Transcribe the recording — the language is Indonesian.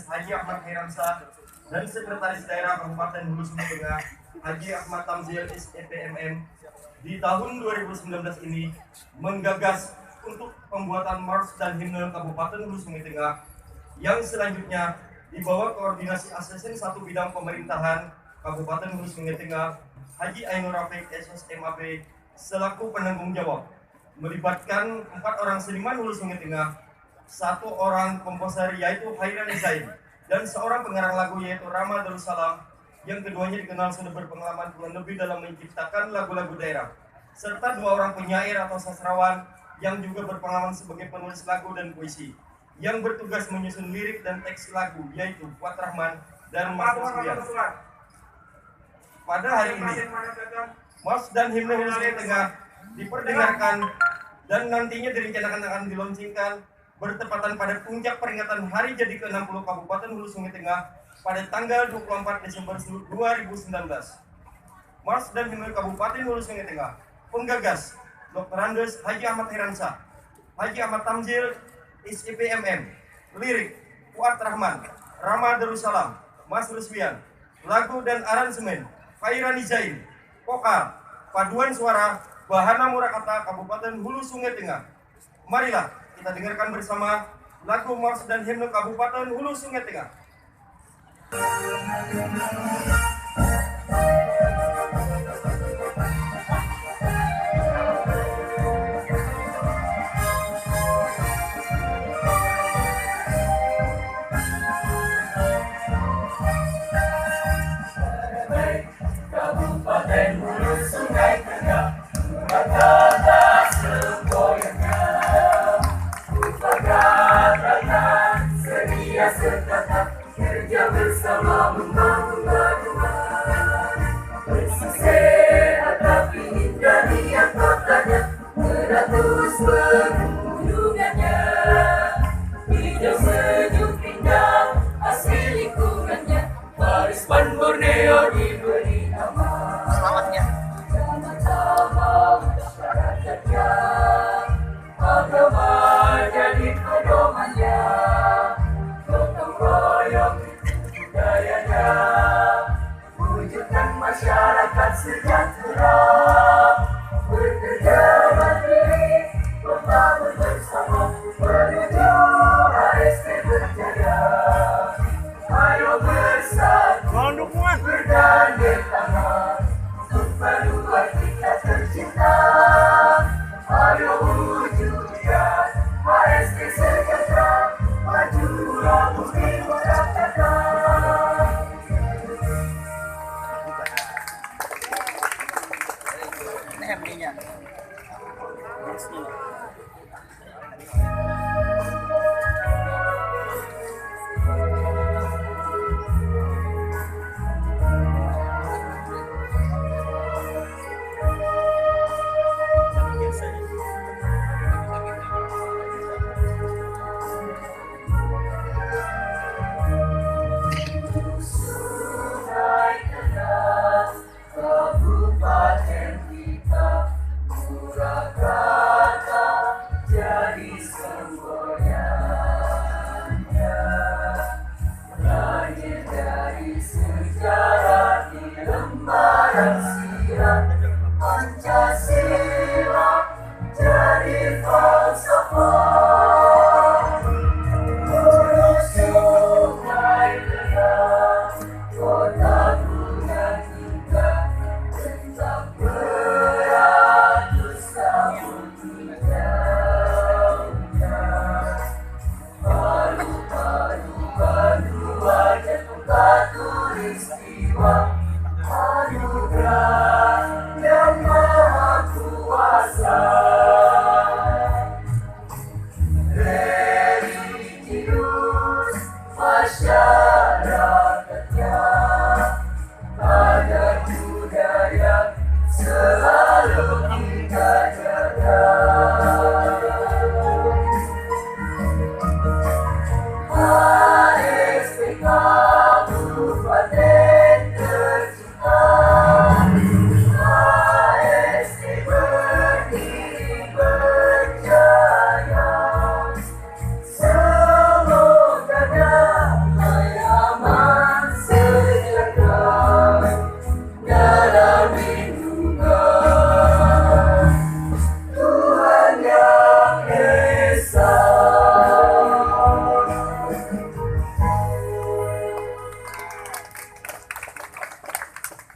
Haji Ahmad Khairamsyah dan Sekretaris Daerah Kabupaten Hulu Sungai Tengah Haji Ahmad Tamzil SEPMM di tahun 2019 ini menggagas untuk pembuatan Mars dan Himne Kabupaten Hulu Sungai Tengah yang selanjutnya di bawah koordinasi Asisten 1 Bidang Pemerintahan Kabupaten Hulu Sungai Tengah Haji Ainur Rafiq SSMAP selaku penanggung jawab, melibatkan 4 orang seniman Hulu Sungai Tengah, 1 orang komposer yaitu Hairani Zain, dan seorang pengarang lagu yaitu Rama Darussalam, yang keduanya dikenal sudah berpengalaman dengan lebih dalam menciptakan lagu-lagu daerah, serta 2 orang penyair atau sastrawan yang juga berpengalaman sebagai penulis lagu dan puisi, yang bertugas menyusun lirik dan teks lagu yaitu Fuad Rahman dan Mas Rusdian. Pada hari ini, Mars dan Himne Hulu Sungai Tengah diperdengarkan dan nantinya direncanakan akan dilaunchingkan bertepatan pada puncak peringatan Hari Jadi ke-60 Kabupaten Hulu Sungai Tengah pada tanggal 24 Desember 2019. Mars dan Himne Kabupaten Hulu Sungai Tengah, penggagas Dr. Andes Haji Ahmad Khairamsyah, Haji Ahmad Tamzil SEPMM, lirik Fuad Rahman, Rama Darussalam, Mas Rusdian, lagu dan aransemen Hairani Zain, vokal, paduan suara Bahana Murakata Kabupaten Hulu Sungai Tengah. Marilah kita dengarkan bersama lagu Mars dan Himne Kabupaten Hulu Sungai Tengah. Kabupaten Hulu Sungai Tengah, bergagas semboyannya, upagarakan sedia serta kerja bersama membangun bangunan, bersih sehat tapi indah lihat kotanya, beratus pegunungannya, hijau sejuk indah asli lingkungannya, Parisman Borneo diberi selamatnya. Sama-sama masyarakatnya, agama jadi pedomannya, gotong royong budayanya, wujudkan masyarakat sejahtera, bekerja mandiri, membangun bersama, menuju HSP berjaya. Ayo bersatu, bergandeng tangan, untuk berdua kita tercinta. Ayo wujudkan HSP sejahtera, majulah bumi Jakarta. Ini MD-nya. Sungai Tengah, kabupaten kita, Murakata jadi semboyannya, lahir dari sejarah di lembaran sirah, Pancasila jadi falsafah. Hulu Sungai Tengah, kota bunga kita, tetap beratus tahun hijaunya. Paru-paru wajah batu istiwa, anugerah yang maha kuasa. Religius masyarakatnya, adat budaya selalu kita jaga. HSPK